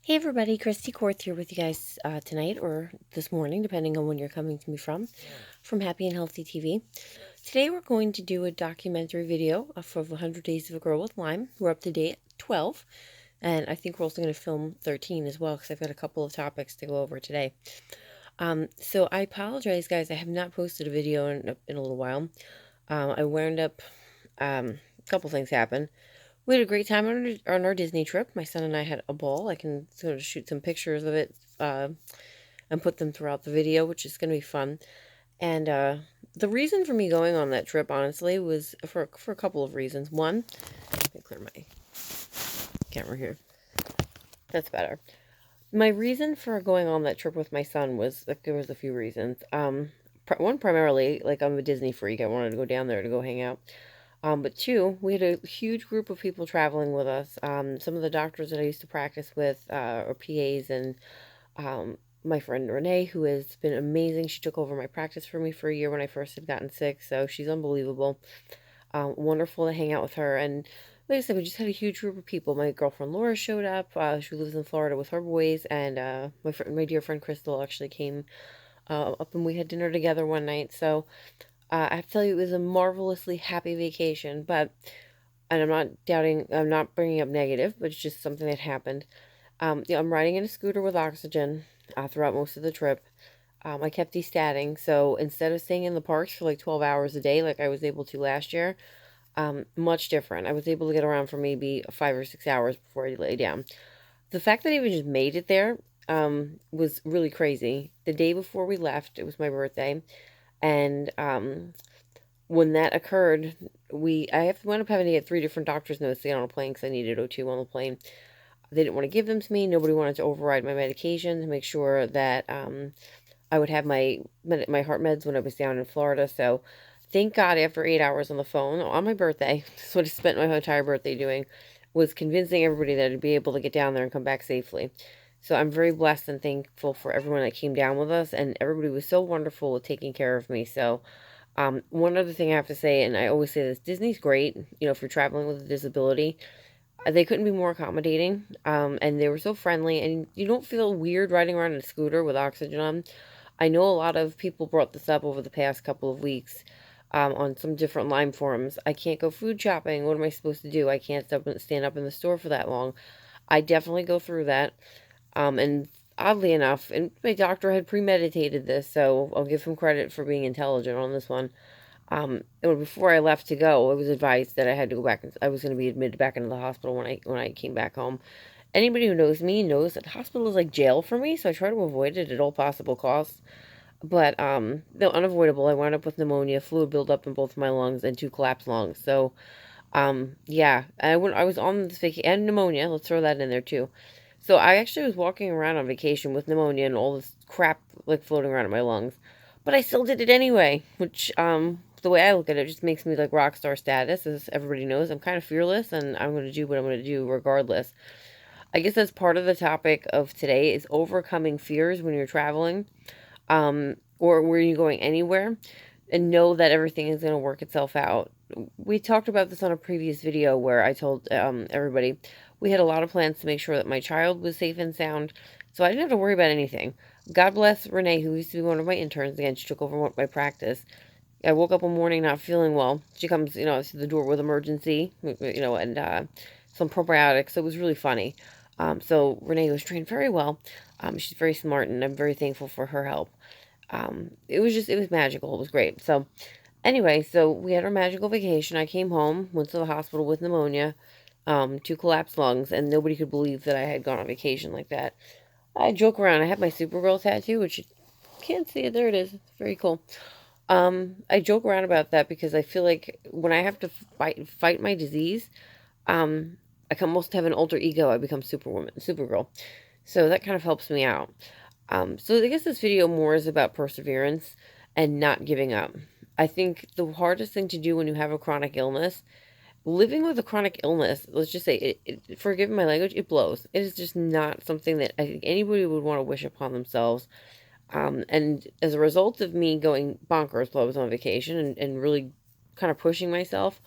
Hey everybody, Christie Korth here with you guys tonight or this morning, depending on when you're coming to me from Happy and Healthy TV. Today we're going to do a documentary video of 100 Days of a Girl with Lyme. We're up to date 12, and I think we're also going to film 13 as well because I've got a couple of topics to go over today. So I apologize, guys. I have not posted a video in a little while. I wound up, a couple things happened. We had a great time on our Disney trip. My son and I had a ball. I can sort of shoot some pictures of it and put them throughout the video, which is going to be fun. And the reason for me going on that trip, honestly, was for a couple of reasons. One, let me clear my camera here. That's better. My reason for going on that trip with my son was, like, there was a few reasons. One, primarily, like, I'm a Disney freak. I wanted to go down there to go hang out. But two, we had a huge group of people traveling with us. Some of the doctors that I used to practice with, or PAs, and my friend Renee, who has been amazing. She took over my practice for me for a year when I first had gotten sick, so she's unbelievable. Wonderful to hang out with her. And like I said, we just had a huge group of people. My girlfriend Laura showed up. She lives in Florida with her boys, and my dear friend Crystal actually came up, and we had dinner together one night. So I have to tell you, it was a marvelously happy vacation, and I'm not bringing up negative, but it's just something that happened. I'm riding in a scooter with oxygen throughout most of the trip. I kept destatting, so instead of staying in the parks for like 12 hours a day like I was able to last year, much different. I was able to get around for maybe 5 or 6 hours before I lay down. The fact that I even just made it there was really crazy. The day before we left, it was my birthday, and when that occurred, I wound up having to get 3 different doctor's notes to get on a plane because I needed O2 on the plane. They didn't want to give them to me. Nobody wanted to override my medication to make sure that I would have my heart meds when I was down in Florida. So thank God, after 8 hours on the phone on my birthday, that's what I spent my entire birthday doing, was convincing everybody that I'd be able to get down there and come back safely. So I'm very blessed and thankful for everyone that came down with us, and everybody was so wonderful with taking care of me. So one other thing I have to say, and I always say this, Disney's great, if you're traveling with a disability. They couldn't be more accommodating, and they were so friendly, and you don't feel weird riding around in a scooter with oxygen on. I know a lot of people brought this up over the past couple of weeks on some different Lyme forums. I can't go food shopping. What am I supposed to do? I can't stand up in the store for that long. I definitely go through that. And oddly enough, and my doctor had premeditated this, so I'll give him credit for being intelligent on this one. Before I left to go, I was advised that I had to go back. I was going to be admitted back into the hospital when I came back home. Anybody who knows me knows that the hospital is like jail for me, so I try to avoid it at all possible costs. But no, unavoidable. I wound up with pneumonia, fluid buildup in both my lungs, and 2 collapsed lungs. So yeah, I was on this vacation, and pneumonia. Let's throw that in there too. So I actually was walking around on vacation with pneumonia and all this crap like floating around in my lungs, but I still did it anyway. Which the way I look at it, just makes me like rock star status. As everybody knows, I'm kind of fearless, and I'm going to do what I'm going to do regardless. I guess that's part of the topic of today is overcoming fears when you're traveling, or when you're going anywhere, and know that everything is going to work itself out. We talked about this on a previous video where I told everybody we had a lot of plans to make sure that my child was safe and sound, so I didn't have to worry about anything. God bless Renee, who used to be one of my interns. Again, she took over my practice. I woke up one morning not feeling well. She comes, to the door with emergency, and some probiotics. So it was really funny. So Renee was trained very well. She's very smart, and I'm very thankful for her help. It was magical. It was great. So anyway, so we had our magical vacation. I came home, went to the hospital with pneumonia, 2 collapsed lungs, and nobody could believe that I had gone on vacation like that. I joke around. I have my Supergirl tattoo, which you can't see it. There it is. It's very cool. I joke around about that because I feel like when I have to fight my disease, I can almost have an alter ego. I become Supergirl. So that kind of helps me out. So I guess this video more is about perseverance and not giving up. I think the hardest thing to do when you have a chronic illness, living with a chronic illness, let's just say, forgive my language, it blows. It is just not something that I think anybody would want to wish upon themselves. And as a result of me going bonkers while I was on vacation and really kind of pushing myself,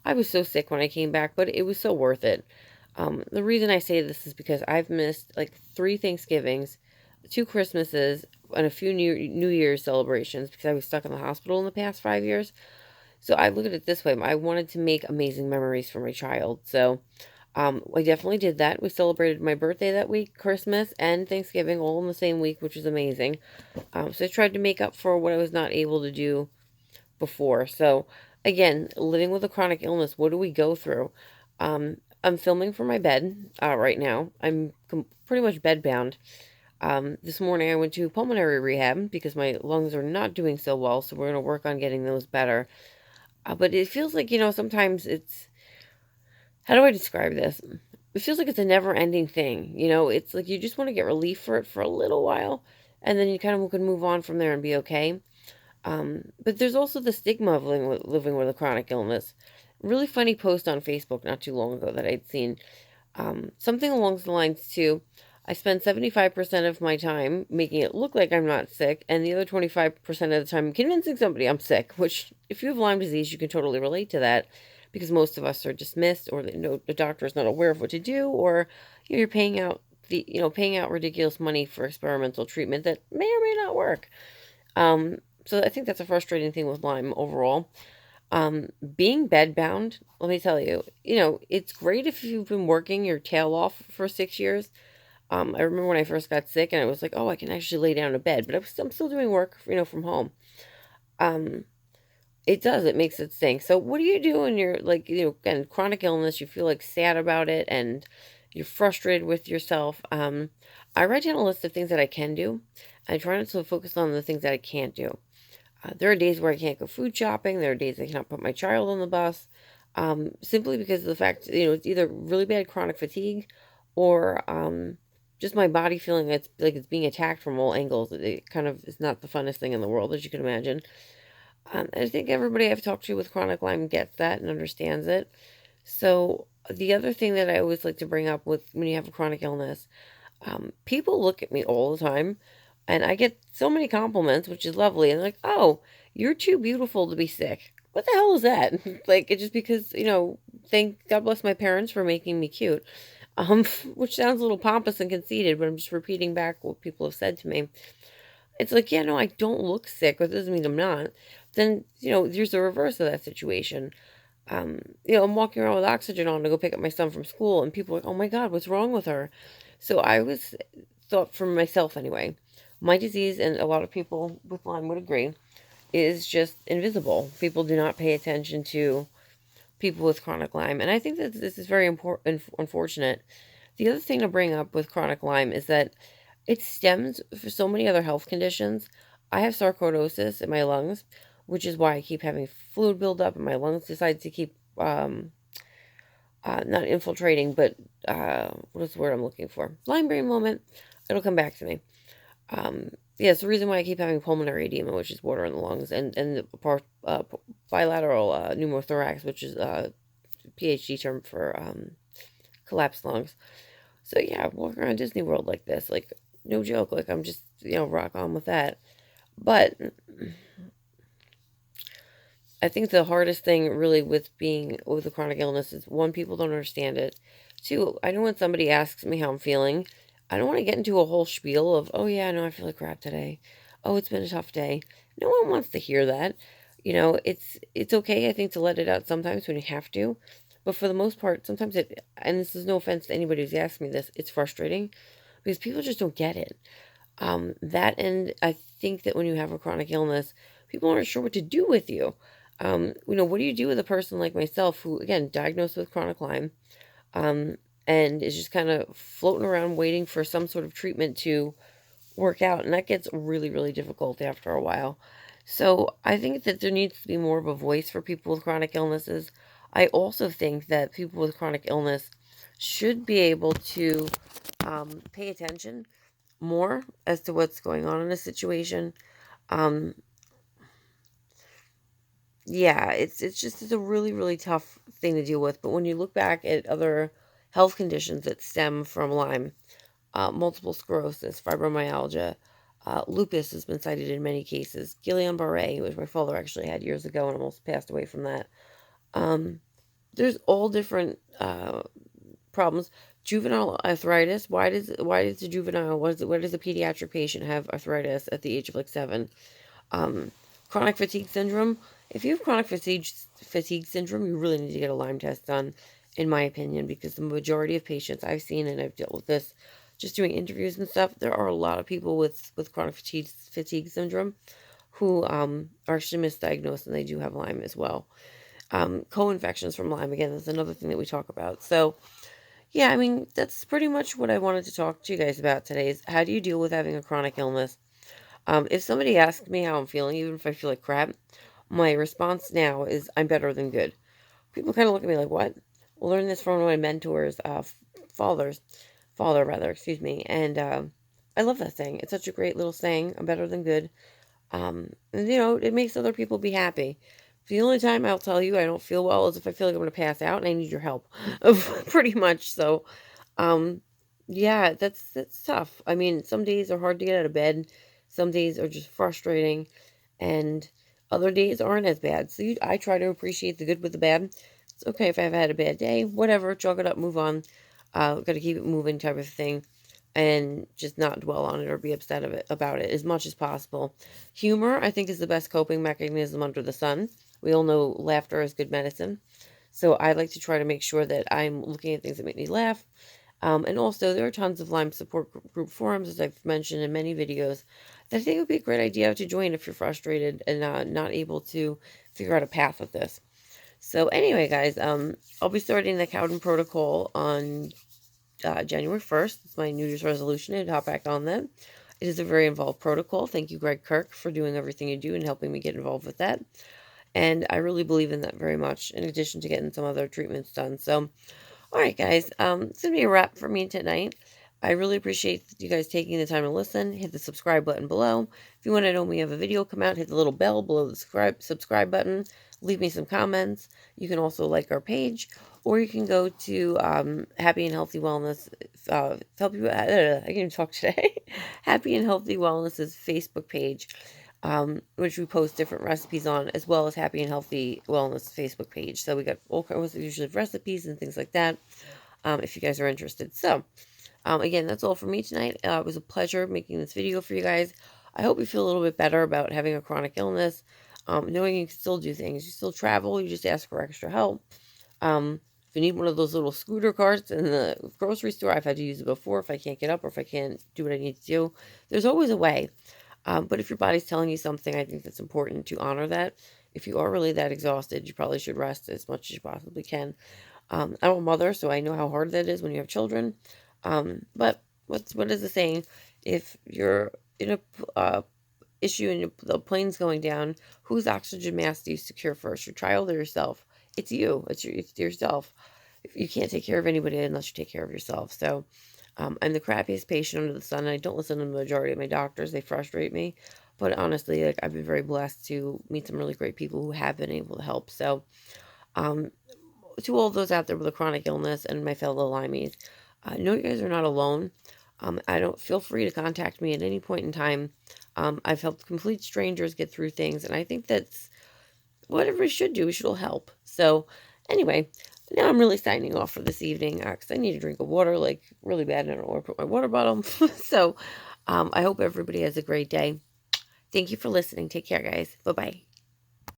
I was so sick when I came back, but it was so worth it. The reason I say this is because I've missed like 3 Thanksgivings, 2 Christmases, and a few New Year's celebrations because I was stuck in the hospital in the past 5 years. So I look at it this way: I wanted to make amazing memories for my child. So I definitely did that. We celebrated my birthday that week, Christmas and Thanksgiving, all in the same week, which was amazing. So I tried to make up for what I was not able to do before. So again, living with a chronic illness, what do we go through? I'm filming from my bed right now. I'm pretty much bedbound. This morning I went to pulmonary rehab because my lungs are not doing so well, so we're going to work on getting those better. But it feels like, sometimes it's, how do I describe this? It feels like it's a never ending thing. It's like you just want to get relief for it for a little while, and then you kind of can move on from there and be okay. But there's also the stigma of living with a chronic illness. Really funny post on Facebook not too long ago that I'd seen. Something along the lines to, I spend 75% of my time making it look like I'm not sick, and the other 25% of the time convincing somebody I'm sick, which, if you have Lyme disease, you can totally relate to that because most of us are dismissed, or the doctor is not aware of what to do, or you're paying out ridiculous money for experimental treatment that may or may not work. So I think that's a frustrating thing with Lyme overall. Being bedbound, let me tell you, it's great if you've been working your tail off for 6 years. I remember when I first got sick and I was like, oh, I can actually lay down in bed, but I'm still doing work, from home. Um, it makes it stink. So what do you do when you're like, again, chronic illness, you feel like sad about it and you're frustrated with yourself? I write down a list of things that I can do. I try not to focus on the things that I can't do. There are days where I can't go food shopping. There are days I cannot put my child on the bus, simply because of the fact, it's either really bad chronic fatigue or just my body feeling it's being attacked from all angles. It kind of is not the funnest thing in the world, as you can imagine. I think everybody I've talked to with chronic Lyme gets that and understands it. So the other thing that I always like to bring up with when you have a chronic illness, people look at me all the time and I get so many compliments, which is lovely. And like, oh, you're too beautiful to be sick. What the hell is that? Like, it's just because, thank God bless my parents for making me cute. Which sounds a little pompous and conceited, but I'm just repeating back what people have said to me. It's like, yeah, no, I don't look sick, but it doesn't mean I'm not. Then, there's the reverse of that situation. I'm walking around with oxygen on to go pick up my son from school, and people are like, oh my God, what's wrong with her? So I was thought for myself anyway, my disease, and a lot of people with Lyme would agree, is just invisible. People do not pay attention to people with chronic Lyme. And I think that this is very important, unfortunate. The other thing to bring up with chronic Lyme is that it stems for so many other health conditions. I have sarcoidosis in my lungs, which is why I keep having fluid buildup, and my lungs decide to keep not infiltrating, but what is the word I'm looking for? Lyme brain moment. It'll come back to me. Yeah, it's the reason why I keep having pulmonary edema, which is water in the lungs, and the bilateral pneumothorax, which is a PhD term for collapsed lungs. So yeah, walking around Disney World like this, like no joke, like I'm just rock on with that. But I think the hardest thing really with being with a chronic illness is, one, people don't understand it. Two, I know when somebody asks me how I'm feeling, I don't want to get into a whole spiel of, oh yeah, no, I feel like crap today. Oh, it's been a tough day. No one wants to hear that. It's okay, I think, to let it out sometimes when you have to. But for the most part, sometimes and this is no offense to anybody who's asked me this, it's frustrating because people just don't get it. And I think that when you have a chronic illness, people aren't sure what to do with you. What do you do with a person like myself who, again, diagnosed with chronic Lyme, and is just kind of floating around waiting for some sort of treatment to work out? And that gets really, really difficult after a while. So I think that there needs to be more of a voice for people with chronic illnesses. I also think that people with chronic illness should be able to pay attention more as to what's going on in a situation. Um, yeah, it's a really, really tough thing to deal with. But when you look back at other health conditions that stem from Lyme, multiple sclerosis, fibromyalgia, lupus has been cited in many cases. Guillain-Barré, which my father actually had years ago and almost passed away from that. Um, there's all different problems. Juvenile arthritis. Why does the juvenile, why does a pediatric patient have arthritis at the age of like 7? Um, Chronic fatigue syndrome. If you have chronic fatigue syndrome, you really need to get a Lyme test done, in my opinion, because the majority of patients I've seen, and I've dealt with this just doing interviews and stuff, there are a lot of people with chronic fatigue syndrome who are actually misdiagnosed, and they do have Lyme as well. Co-infections from Lyme, again, is another thing that we talk about. So yeah, I mean, that's pretty much what I wanted to talk to you guys about today, is how do you deal with having a chronic illness? If somebody asks me how I'm feeling, even if I feel like crap, my response now is I'm better than good. People kind of look at me like, what? I learned this from one of my mentors, father rather, excuse me. And I love that saying. It's such a great little saying. I'm better than good. And, it makes other people be happy. The only time I'll tell you I don't feel well is if I feel like I'm going to pass out and I need your help. Pretty much. So, um, yeah, that's tough. I mean, some days are hard to get out of bed. Some days are just frustrating, and other days aren't as bad. So I try to appreciate the good with the bad. It's okay if I've had a bad day, whatever, chalk it up, move on. Got to keep it moving, type of thing, and just not dwell on it or be upset about it as much as possible. Humor, I think, is the best coping mechanism under the sun. We all know laughter is good medicine. So I like to try to make sure that I'm looking at things that make me laugh. And also, there are tons of Lyme support group forums, as I've mentioned in many videos, that I think would be a great idea to join if you're frustrated and not able to figure out a path with this. So anyway, guys, I'll be starting the Cowden Protocol on January 1st. It's my New Year's resolution to hop back on that. It is a very involved protocol. Thank you, Greg Kirk, for doing everything you do and helping me get involved with that. And I really believe in that very much, in addition to getting some other treatments done. So, all right, guys, it's going to be a wrap for me tonight. I really appreciate you guys taking the time to listen. Hit the subscribe button below. If you want to know when we have a video come out, hit the little bell below the subscribe button. Leave me some comments. You can also like our page, or you can go to Happy and Healthy Wellness. Help you. I can't even talk today. Happy and Healthy Wellness's Facebook page, which we post different recipes on, as well as Happy and Healthy Wellness Facebook page. So we got all kinds of usually recipes and things like that, if you guys are interested. So, again, that's all for me tonight. It was a pleasure making this video for you guys. I hope you feel a little bit better about having a chronic illness, knowing you can still do things. You still travel, you just ask for extra help. If you need one of those little scooter carts in the grocery store, I've had to use it before if I can't get up or if I can't do what I need to do. There's always a way. But if your body's telling you something, I think that's important to honor that. If you are really that exhausted, you probably should rest as much as you possibly can. I'm a mother, so I know how hard that is when you have children. But what is the saying? If you're in a issue and the plane's going down, whose oxygen mask do you secure first, your child or yourself? It's you. It's yourself. You can't take care of anybody unless you take care of yourself. So I'm the crappiest patient under the sun. I don't listen to the majority of my doctors. They frustrate me. But honestly, like, I've been very blessed to meet some really great people who have been able to help. So um, to all those out there with a chronic illness and my fellow Lymies, know you guys are not alone. I don't feel free to contact me at any point in time. I've helped complete strangers get through things, and I think that's what everybody should do. We should all help. So anyway, now I'm really signing off for this evening because I need a drink of water, like, really bad. I don't know where to put my water bottle. So I hope everybody has a great day. Thank you for listening. Take care, guys. Bye-bye.